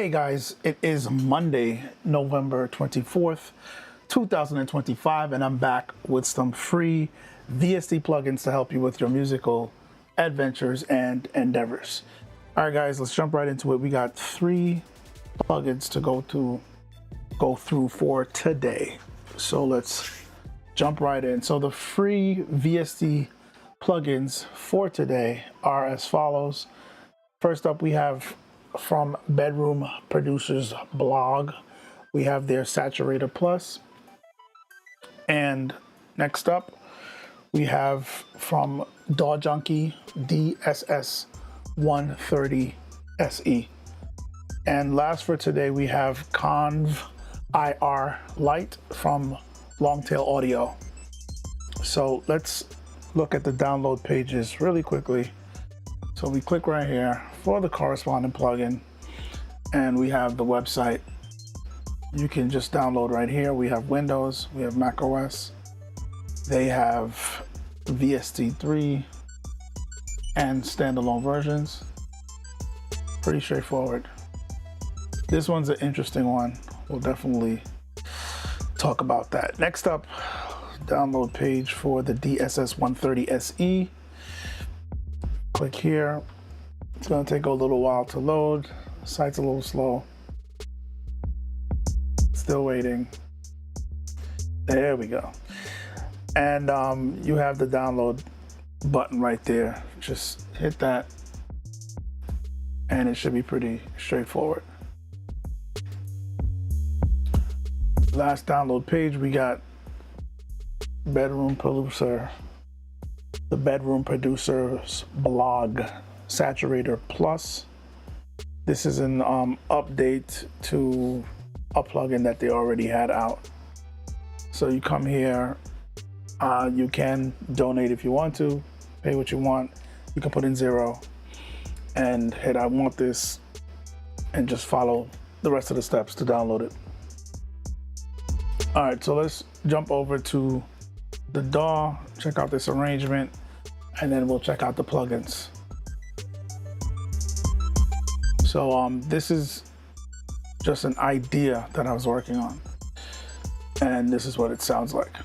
Hey guys, it is Monday, November 24th, 2025, and I'm back with some free VST plugins to help you with your musical adventures and endeavors. All right, guys, let's jump right into it. We got 3 plugins to go through for today. So let's jump right in. So the free VST plugins for today are as follows. First up, we have from Bedroom Producers blog, we have their Saturator Plus. And next up, we have from DAW Junkie DSS130 SE. And last for today, we have Conv IR Lite from Longtail Audio. So let's look at the download pages really quickly. So we click right here for the corresponding plugin, and we have the website. You can just download right here. We have Windows, we have Mac OS, they have VST3 and standalone versions. Pretty straightforward. This one's an interesting one. We'll definitely talk about that. Next up, download page for the DSS130 SE. Click here. It's going to take a little while to load. The site's a little slow. Still waiting. There we go. And you have the download button right there. Just hit that and it should be pretty straightforward. Last download page, we got Bedroom Producer, the Bedroom Producers blog Saturator Plus. This is an update to a plugin that they already had out. So you come here, you can donate if you want to, pay what you want. You can put in 0 and hit I want this and just follow the rest of the steps to download it. All right, so let's jump over to the DAW, check out this arrangement, and then we'll check out the plugins. So this is just an idea that I was working on, and this is what it sounds like.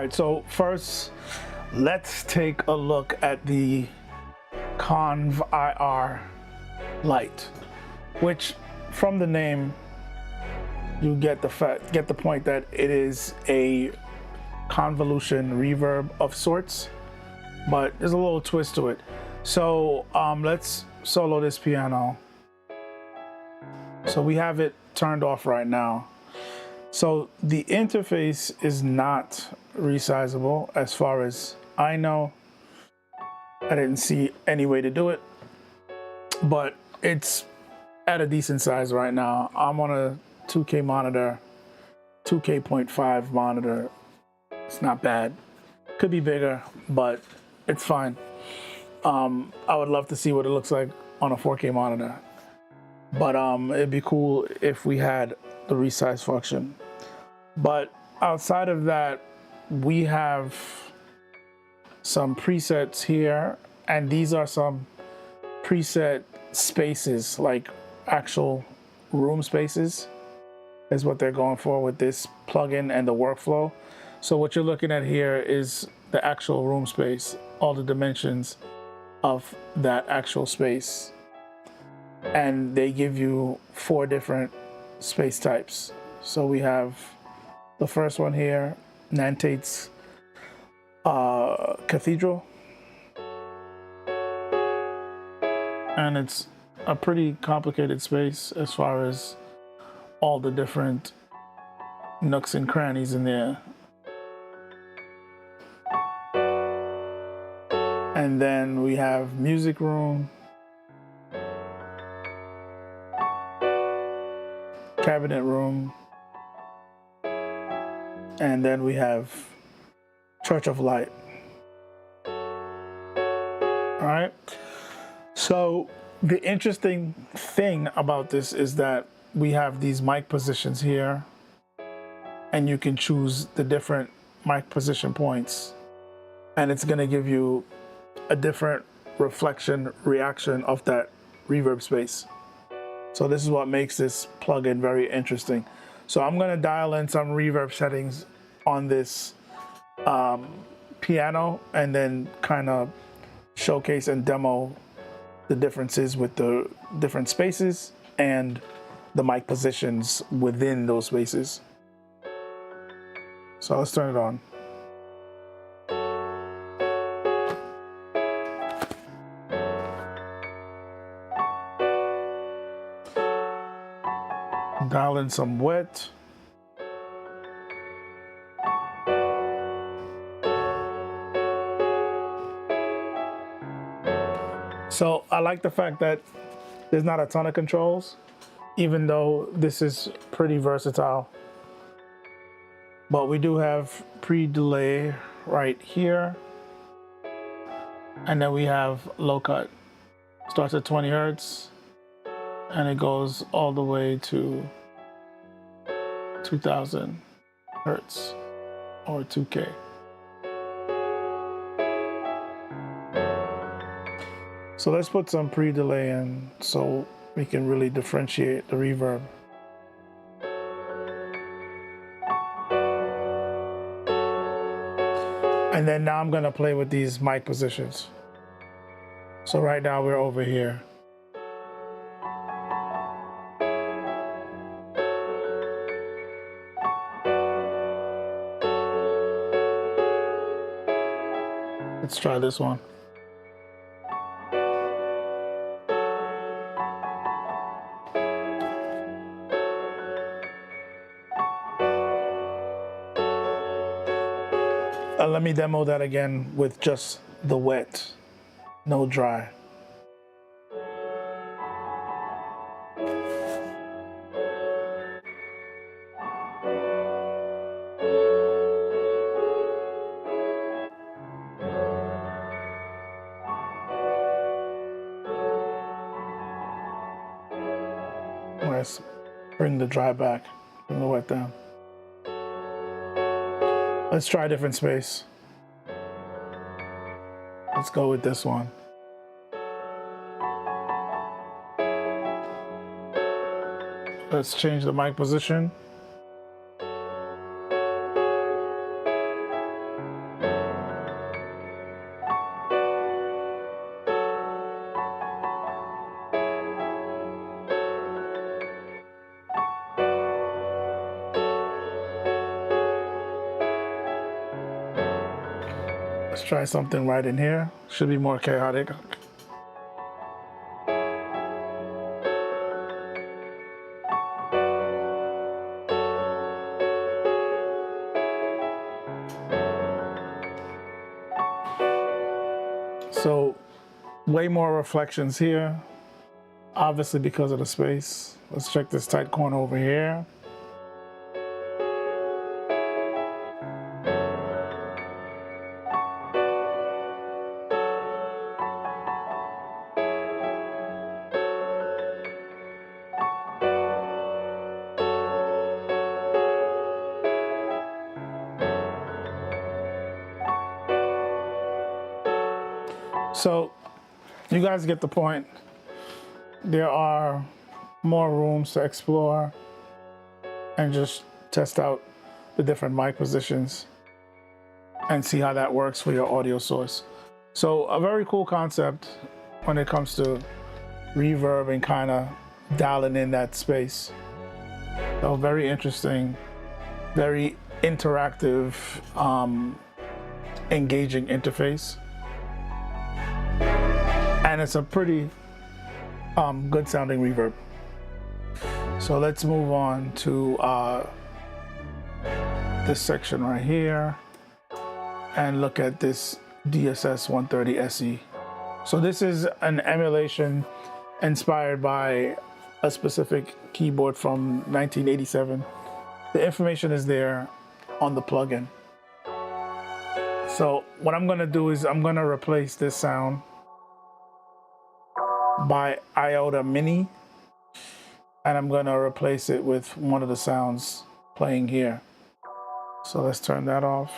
So first, let's take a look at the Conv IR Lite, which from the name, you get the point that it is a convolution reverb of sorts, but there's a little twist to it. So let's solo this piano. So we have it turned off right now. So the interface is not resizable as far as I know. I didn't see any way to do it, but it's at a decent size right now. I'm on a 2K monitor, 2K.5 monitor. It's not bad. Could be bigger, but it's fine. I would love to see what it looks like on a 4K monitor, but it'd be cool if we had the resize function. But outside of that, we have some presets here, and these are some preset spaces, like actual room spaces is what they're going for with this plugin and the workflow. So what you're looking at here is the actual room space, all the dimensions of that actual space. And they give you 4 different space types. So we have the first one here, Nantate's Cathedral. And it's a pretty complicated space as far as all the different nooks and crannies in there. And then we have Music Room, cabinet room, and then we have Church of Light. All right. So the interesting thing about this is that we have these mic positions here, and you can choose the different mic position points, and it's going to give you a different reflection reaction of that reverb space. So this is what makes this plugin very interesting. So I'm going to dial in some reverb settings on this piano, and then kind of showcase and demo the differences with the different spaces and the mic positions within those spaces. So let's turn it on. Dial in some wet. So I like the fact that there's not a ton of controls, even though this is pretty versatile. But we do have pre-delay right here. And then we have low cut. Starts at 20 Hertz and it goes all the way to 2000 Hertz or 2K. So let's put some pre-delay in so we can really differentiate the reverb. And then now I'm gonna play with these mic positions. So right now we're over here. Let's try this one. Let me demo that again with just the wet, no dry. Let's bring the dry back, bring the wet down. Let's try a different space. Let's go with this one. Let's change the mic position. Let's try something right in here. Should be more chaotic. So way more reflections here, obviously because of the space. Let's check this tight corner over here. So you guys get the point. There are more rooms to explore and just test out the different mic positions and see how that works for your audio source. So a very cool concept when it comes to reverb and kind of dialing in that space. So very interesting, very interactive, engaging interface. And it's a pretty good sounding reverb. So let's move on to this section right here and look at this DSS 130 SE. So this is an emulation inspired by a specific keyboard from 1987. The information is there on the plugin. So what I'm gonna do is I'm gonna replace this sound by Iota Mini, and I'm gonna replace it with one of the sounds playing here. So let's turn that off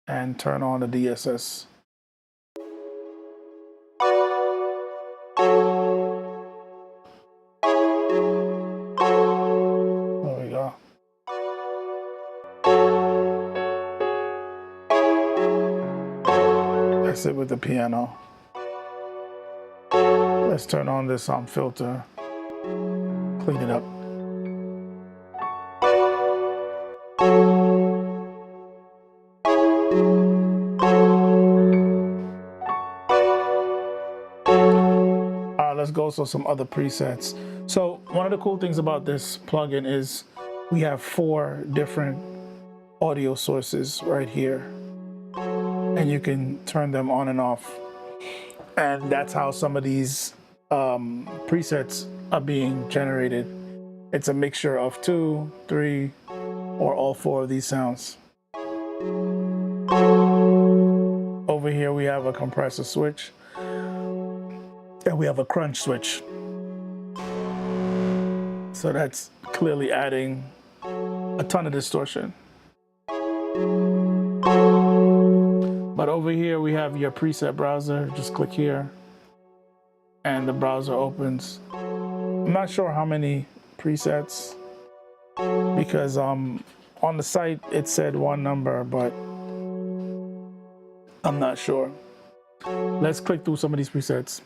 and turn on the DSS. There we go. That's it with the piano. Let's turn on this filter, clean it up. Let's go to some other presets. So one of the cool things about this plugin is we have 4 different audio sources right here, and you can turn them on and off. And that's how some of these presets are being generated. It's a mixture of 2, 3, or all 4 of these sounds. Over here we have a compressor switch, and we have a crunch switch. So that's clearly adding a ton of distortion. But over here we have your preset browser. Just click here and the browser opens. I'm not sure how many presets, because on the site it said one number, but I'm not sure. Let's click through some of these presets.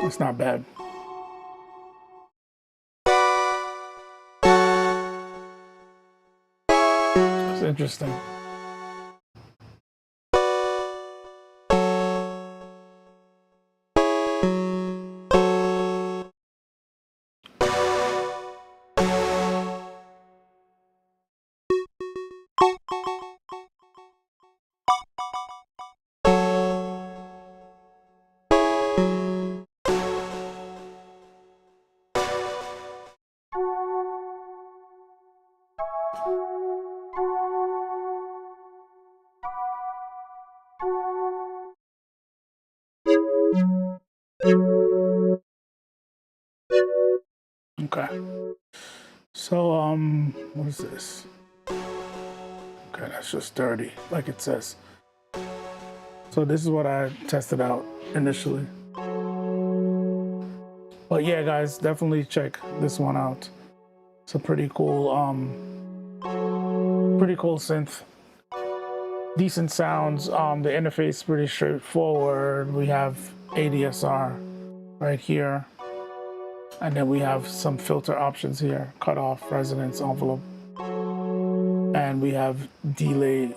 It's not bad. It's interesting. Okay. So what is this? Okay, that's just dirty, like it says. So this is what I tested out initially. But yeah, guys, definitely check this one out. It's a pretty cool synth. Decent sounds. The interface is pretty straightforward. We have ADSR right here, and then we have some filter options here: cutoff, resonance, envelope, and we have delay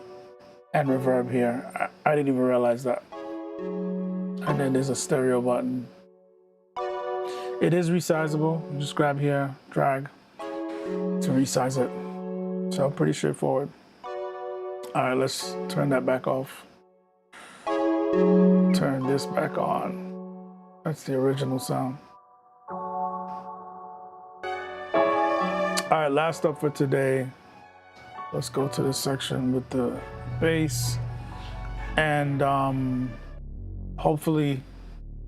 and reverb here. I didn't even realize that. And then there's a stereo button. It is resizable. You just grab here, drag to resize it. So pretty straightforward. All right, let's turn that back off. Turn this back on. That's the original sound. All right, last up for today. Let's go to this section with the bass. And hopefully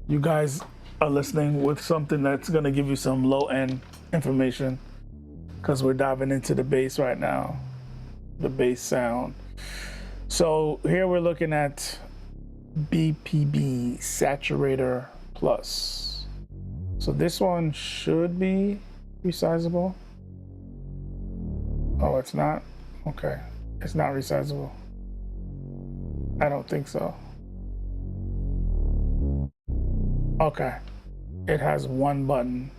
you guys are listening with something that's gonna give you some low-end information, because we're diving into the bass right now, the bass sound. So here we're looking at BPB Saturator Plus. So this one should be resizable. Oh, it's not? Okay, it's not resizable. I don't think so. Okay, it has one button.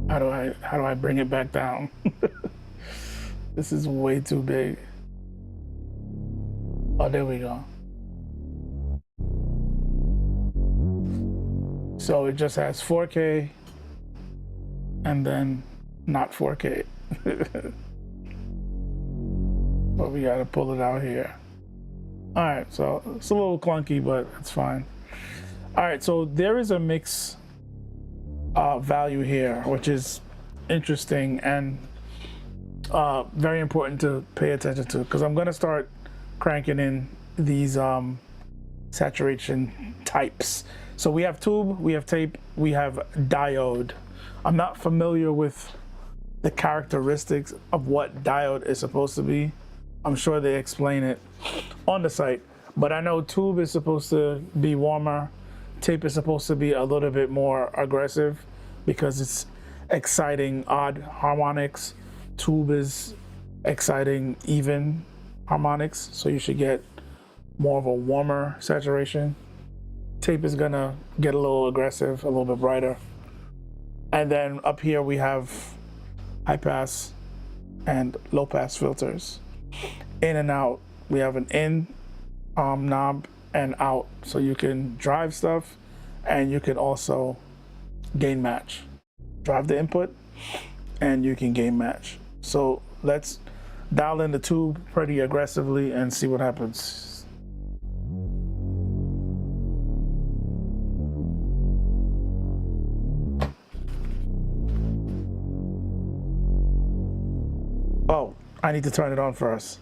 How do I bring it back down? This is way too big. Oh, there we go. So it just has 4K and then not 4K. But we gotta pull it out here. All right, so it's a little clunky, but it's fine. All right, so there is a mix value here, which is interesting and very important to pay attention to, because I'm gonna start cranking in these saturation types. So we have tube, we have tape, we have diode. I'm not familiar with the characteristics of what diode is supposed to be. I'm sure they explain it on the site, but I know tube is supposed to be warmer, tape is supposed to be a little bit more aggressive because it's exciting odd harmonics. Tube is exciting even harmonics, so you should get more of a warmer saturation. Tape is gonna get a little aggressive, a little bit brighter. And then up here we have high pass and low pass filters. In and out, we have an in knob and out, so you can drive stuff and you can also gain match. Drive the input and you can gain match. So let's dial in the tube pretty aggressively and see what happens. Oh, I need to turn it on first.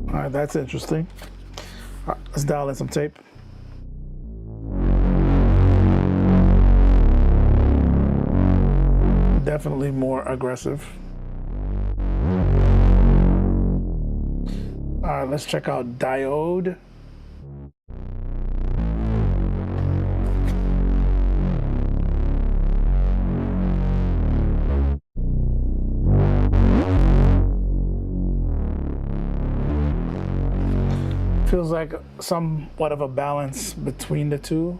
All right, that's interesting. All right, let's dial in some tape. Definitely more aggressive. All right, let's check out diode. Feels like somewhat of a balance between the two.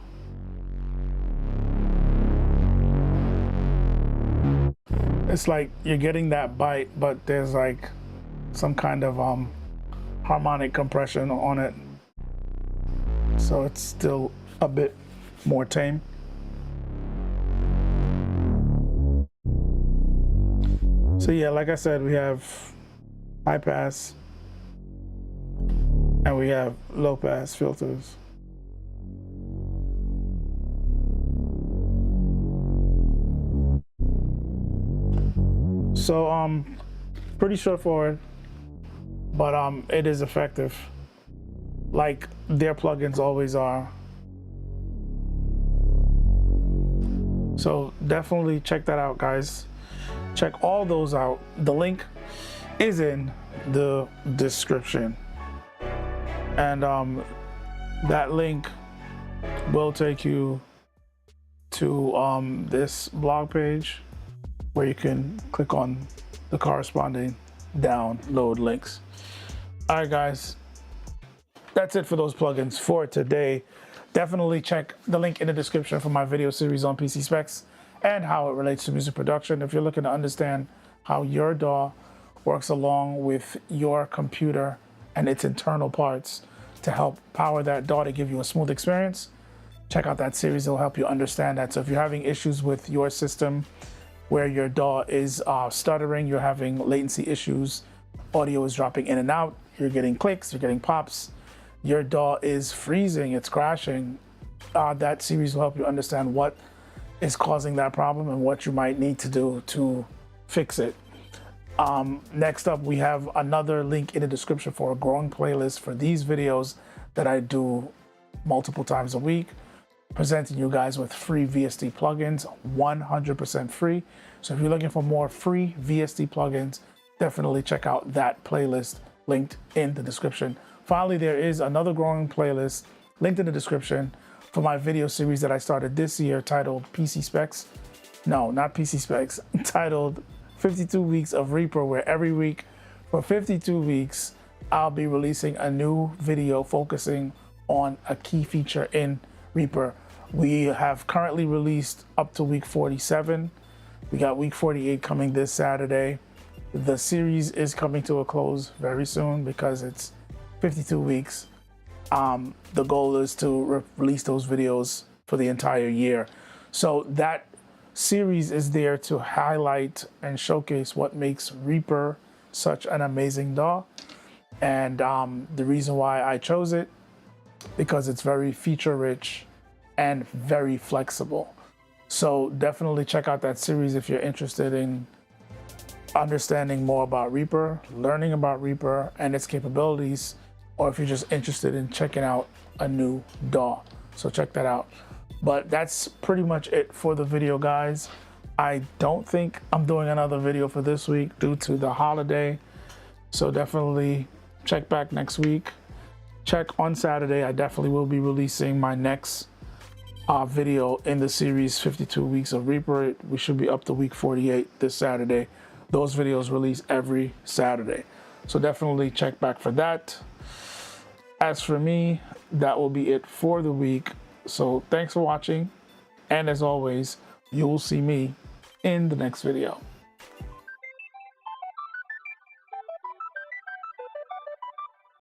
It's like you're getting that bite, but there's like some kind of harmonic compression on it. So it's still a bit more tame. So yeah, like I said, we have high pass and we have low pass filters. So pretty straightforward, but it is effective, like their plugins always are. So definitely check that out, guys. Check all those out. The link is in the description, and that link will take you to this blog page where you can click on the corresponding download links. All right, guys, that's it for those plugins for today. Definitely check the link in the description for my video series on PC specs and how it relates to music production. If you're looking to understand how your DAW works along with your computer and its internal parts to help power that DAW to give you a smooth experience, check out that series. It'll help you understand that. So if you're having issues with your system where your DAW is stuttering, you're having latency issues, audio is dropping in and out, you're getting clicks, you're getting pops, your DAW is freezing, it's crashing, that series will help you understand what is causing that problem and what you might need to do to fix it. Next up, we have another link in the description for a growing playlist for these videos that I do multiple times a week, presenting you guys with free VST plugins, 100% free. So if you're looking for more free VST plugins, definitely check out that playlist linked in the description. Finally, there is another growing playlist linked in the description for my video series that I started this year titled PC Specs. No, not PC Specs, titled 52 Weeks of Reaper, where every week for 52 weeks, I'll be releasing a new video focusing on a key feature in Reaper. We have currently released up to week 47. We got week 48 coming this Saturday. The series is coming to a close very soon because it's 52 weeks. The goal is to release those videos for the entire year. So that series is there to highlight and showcase what makes Reaper such an amazing DAW. And the reason why I chose it, because it's very feature rich and very flexible. So definitely check out that series if you're interested in understanding more about Reaper, learning about Reaper and its capabilities, or if you're just interested in checking out a new DAW. So check that out. But that's pretty much it for the video, guys. I don't think I'm doing another video for this week due to the holiday. So definitely check back next week. Check on Saturday. I definitely will be releasing my next video in the series 52 weeks of Reaper. We should be up to week 48 this Saturday. Those videos release every Saturday. So definitely check back for that. As for me, that will be it for the week. So thanks for watching. And as always, you will see me in the next video.